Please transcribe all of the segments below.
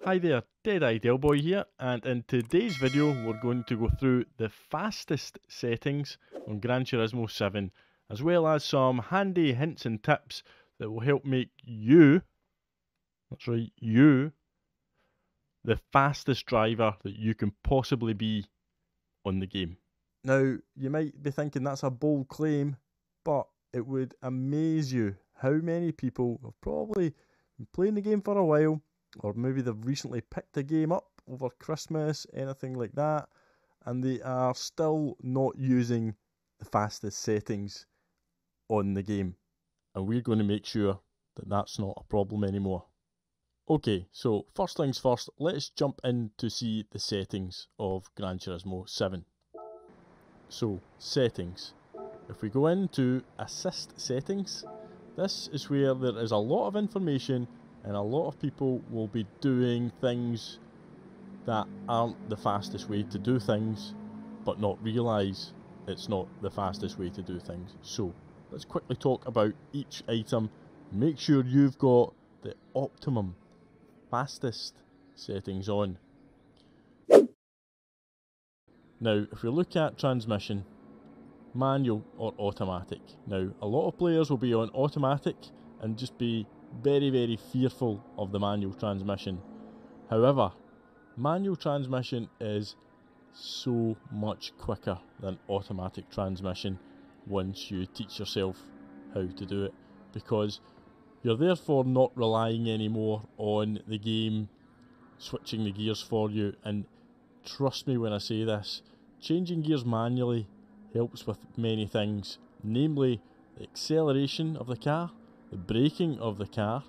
Hi there, Dead-Eyed Boy here, and in today's video we're going to go through the fastest settings on Gran Turismo 7, as well as some handy hints and tips that will help make you, that's right, you, the fastest driver that you can possibly be on the game. Now, you might be thinking that's a bold claim, but it would amaze you how many people have probably been playing the game for a while, or maybe they've recently picked a game up over Christmas, anything like that, and they are still not using the fastest settings on the game. And we're going to make sure that that's not a problem anymore. Okay, so first things first, let's jump in to see the settings of Gran Turismo 7. So, settings. If we go into assist settings, this is where there is a lot of information and a lot of people will be doing things that aren't the fastest way to do things, but not realise it's not the fastest way to do things. So, let's quickly talk about each item. Make sure you've got the optimum, fastest settings on. Now, if we look at transmission, manual or automatic. Now, a lot of players will be on automatic and just be very fearful of the manual transmission. However, manual transmission is so much quicker than automatic transmission once you teach yourself how to do it, because you're therefore not relying anymore on the game switching the gears for you. And trust me when I say this, changing gears manually helps with many things, namely the acceleration of the car, the braking of the car,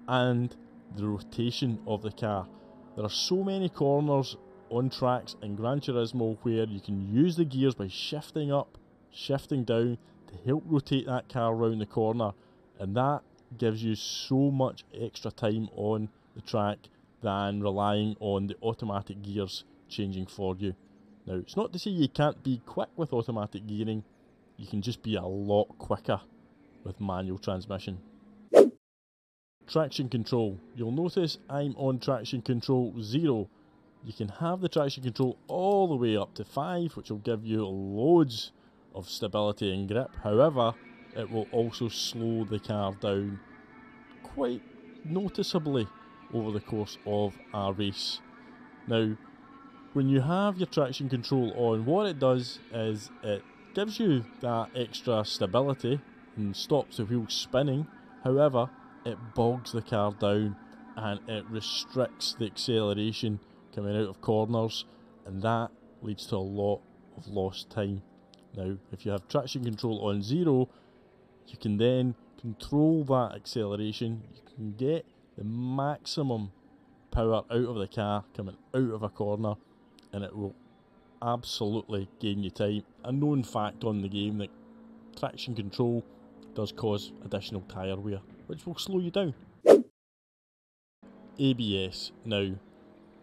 and the rotation of the car. There are so many corners on tracks in Gran Turismo where you can use the gears by shifting up, shifting down to help rotate that car around the corner, and that gives you so much extra time on the track than relying on the automatic gears changing for you. Now, it's not to say you can't be quick with automatic gearing, you can just be a lot quicker with manual transmission. Traction control. You'll notice I'm on traction control 0. You can have the traction control all the way up to 5, which will give you loads of stability and grip. However, it will also slow the car down quite noticeably over the course of a race. Now, when you have your traction control on, what it does is it gives you that extra stability and stops the wheels spinning. However, it bogs the car down and it restricts the acceleration coming out of corners, and that leads to a lot of lost time. Now, if you have traction control on 0, you can then control that acceleration. You can get the maximum power out of the car coming out of a corner, and it will absolutely gain you time. A known fact on the game that traction control does cause additional tyre wear, which will slow you down. ABS. Now,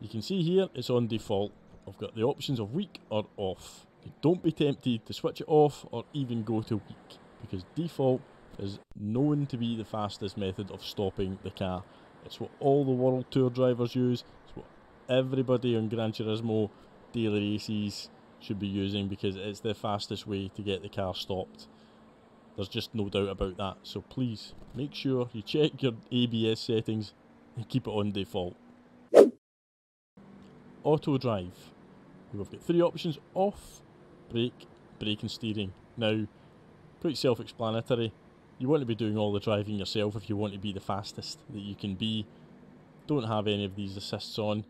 you can see here it's on default. I've got the options of weak or off. Don't be tempted to switch it off or even go to weak, because default is known to be the fastest method of stopping the car. It's what all the World Tour drivers use. It's what everybody on Gran Turismo daily races should be using, because it's the fastest way to get the car stopped. There's just no doubt about that. So please make sure you check your ABS settings and keep it on default. Auto drive. We've got 3 options: off, brake, brake and steering. Now, pretty self-explanatory. You want to be doing all the driving yourself if you want to be the fastest that you can be. Don't have any of these assists on.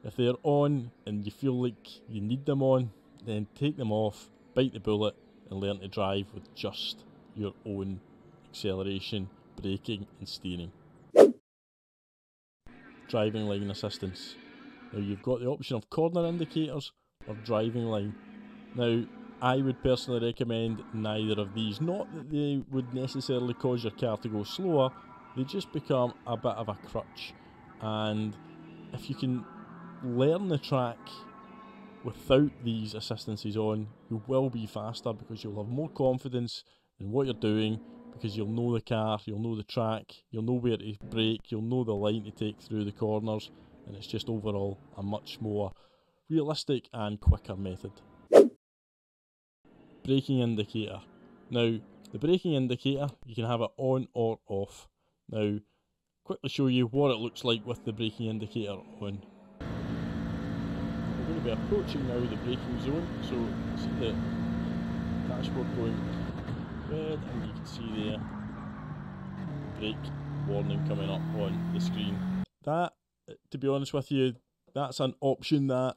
If they're on and you feel like you need them on, then take them off, bite the bullet and learn to drive with just your own acceleration, braking and steering. Driving line assistance. Now, you've got the option of corner indicators or driving line. Now, I would personally recommend neither of these. Not that they would necessarily cause your car to go slower, they just become a bit of a crutch. And if you can learn the track without these assistances on, you will be faster, because you'll have more confidence in what you're doing, because you'll know the car, you'll know the track, you'll know where to brake, you'll know the line to take through the corners, and it's just overall a much more realistic and quicker method. Braking indicator. Now, the braking indicator, you can have it on or off. Now, quickly show you what it looks like with the braking indicator on. We're going to be approaching now the braking zone, so see the dashboard going red, and you can see there brake warning coming up on the screen. That, to be honest with you, that's an option that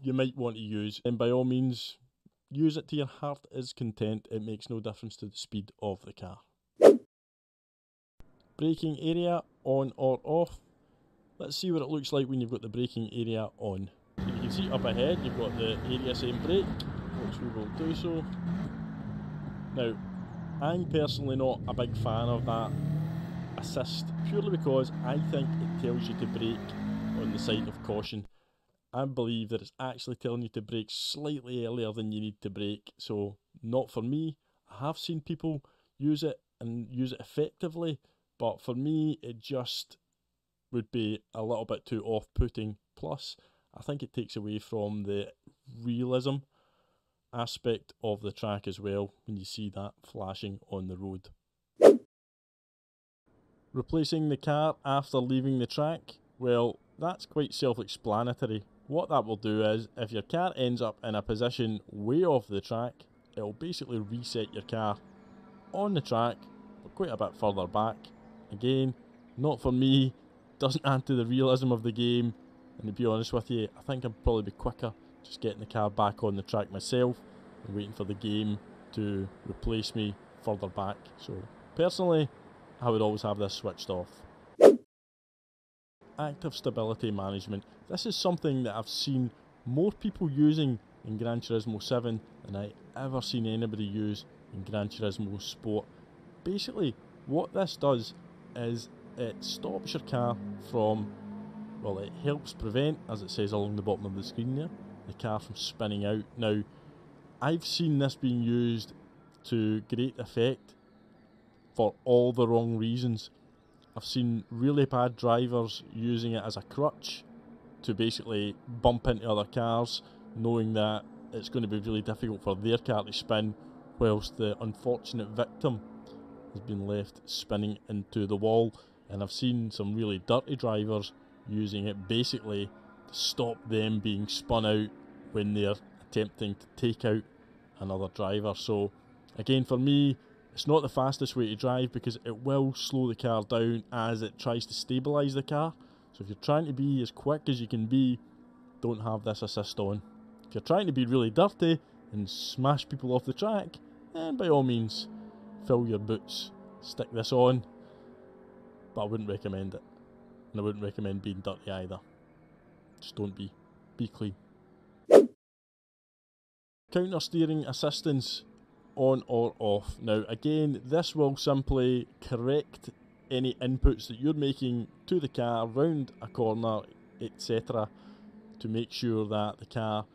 you might want to use, and by all means use it to your heart's content. It makes no difference to the speed of the car. Braking area on or off. Let's see what it looks like when you've got the braking area on. So you can see up ahead you've got the area saying brake, which we will do so. Now, I'm personally not a big fan of that assist, purely because I think it tells you to brake on the side of caution. I believe that it's actually telling you to brake slightly earlier than you need to brake, so not for me. I have seen people use it and use it effectively, but for me it just would be a little bit too off-putting. Plus, I think it takes away from the realism aspect of the track as well when you see that flashing on the road. Replacing the car after leaving the track, well, that's quite self-explanatory. What that will do is, if your car ends up in a position way off the track, it will basically reset your car on the track, but quite a bit further back. Again, not for me, doesn't add to the realism of the game, and to be honest with you, I think I'd probably be quicker just getting the car back on the track myself and waiting for the game to replace me further back. So personally, I would always have this switched off. Active stability management. This is something that I've seen more people using in Gran Turismo 7 than I ever seen anybody use in Gran Turismo Sport. Basically, what this does is it stops your car from, well, it helps prevent, as it says along the bottom of the screen there, the car from spinning out. Now, I've seen this being used to great effect for all the wrong reasons. I've seen really bad drivers using it as a crutch to basically bump into other cars, knowing that it's going to be really difficult for their car to spin, whilst the unfortunate victim has been left spinning into the wall. And I've seen some really dirty drivers using it basically to stop them being spun out when they're attempting to take out another driver. So again, for me, it's not the fastest way to drive because it will slow the car down as it tries to stabilise the car. So if you're trying to be as quick as you can be, don't have this assist on. If you're trying to be really dirty and smash people off the track, then by all means, fill your boots, stick this on, but I wouldn't recommend it. And I wouldn't recommend being dirty either. Just don't be. Be clean. Counter steering assistance on or off. Now again, this will simply correct any inputs that you're making to the car round a corner, etc., to make sure that the car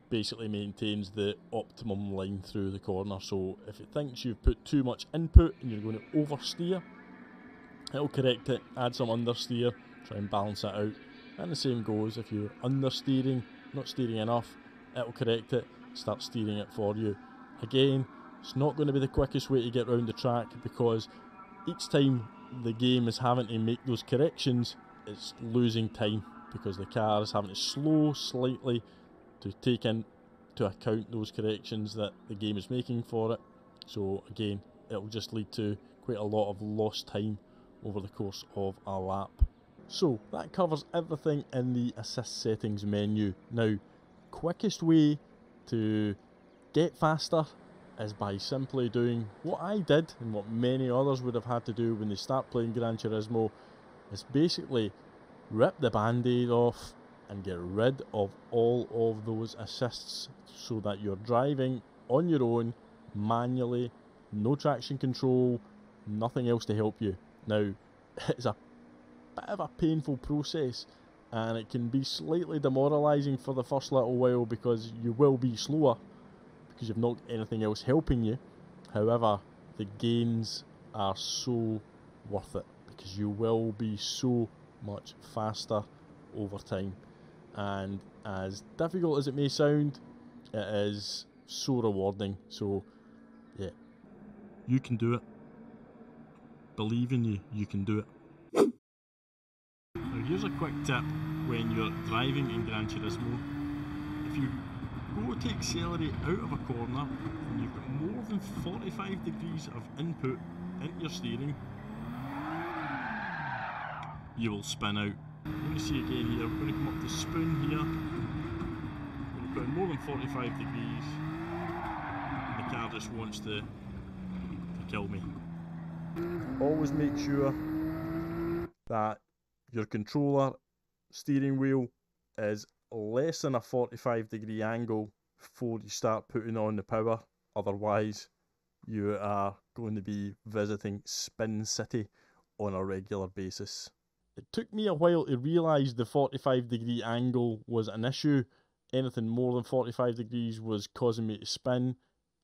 basically maintains the optimum line through the corner. So if it thinks you've put too much input and you're going to oversteer, it'll correct it, add some understeer, try and balance it out. And the same goes if you're understeering, not steering enough, it'll correct it, start steering it for you. Again, it's not going to be the quickest way to get around the track, because each time the game is having to make those corrections, it's losing time because the car is having to slow slightly to take into account those corrections that the game is making for it. So again, it'll just lead to quite a lot of lost time over the course of a lap. So that covers everything in the assist settings menu. Now, quickest way to get faster is by simply doing what I did and what many others would have had to do when they start playing Gran Turismo, is basically rip the band-aid off and get rid of all of those assists so that you're driving on your own, manually, no traction control, nothing else to help you. Now, it's a bit of a painful process and it can be slightly demoralising for the first little while because you will be slower because you've not got anything else helping you. However, the gains are so worth it because you will be so much faster over time. And as difficult as it may sound, it is so rewarding. So yeah, you can do it. Believe in you, you can do it. Now here's a quick tip when you're driving in Gran Turismo. If you go to accelerate out of a corner and you've got more than 45 degrees of input into your steering, you will spin out. You're going to see again here, we're going to come up to spoon here. When you put in more than 45 degrees, the car just wants to kill me. Always make sure that your controller steering wheel is less than a 45-degree angle before you start putting on the power. Otherwise, you are going to be visiting Spin City on a regular basis. It took me a while to realise the 45-degree angle was an issue. Anything more than 45 degrees was causing me to spin.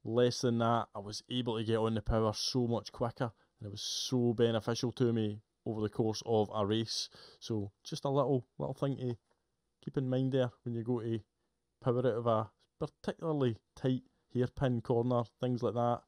Less than that, I was able to get on the power so much quicker, and it was so beneficial to me over the course of a race. So just a little thing to keep in mind there when you go to power out of a particularly tight hairpin corner, things like that.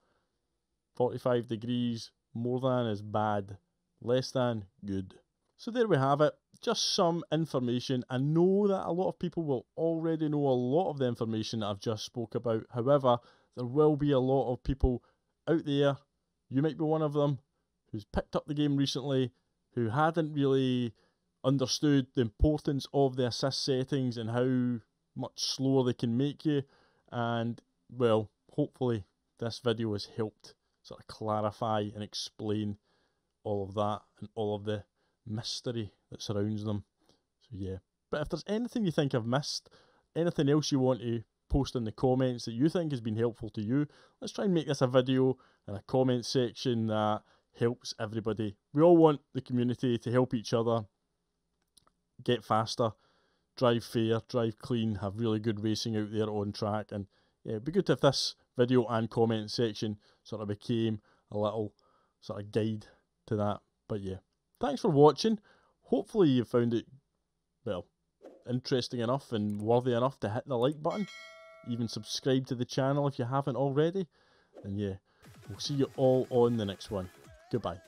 45 degrees, more than is bad, less than good. So there we have it, just some information. I know that a lot of people will already know a lot of the information that I've just spoke about. However, there will be a lot of people out there, you might be one of them, who's picked up the game recently, who hadn't really understood the importance of the assist settings and how much slower they can make you. And well, hopefully this video has helped sort of clarify and explain all of that and all of the mystery that surrounds them. So yeah, but if there's anything you think I've missed, anything else you want to post in the comments that you think has been helpful to you, let's try and make this a video and a comment section that helps everybody. We all want the community to help each other get faster, drive fair, drive clean, have really good racing out there on track. And yeah, it'd be good if this video and comment section sort of became a little sort of guide to that. But yeah, thanks for watching. Hopefully you found it, well, interesting enough and worthy enough to hit the like button. Even subscribe to the channel if you haven't already. And yeah, we'll see you all on the next one. Goodbye.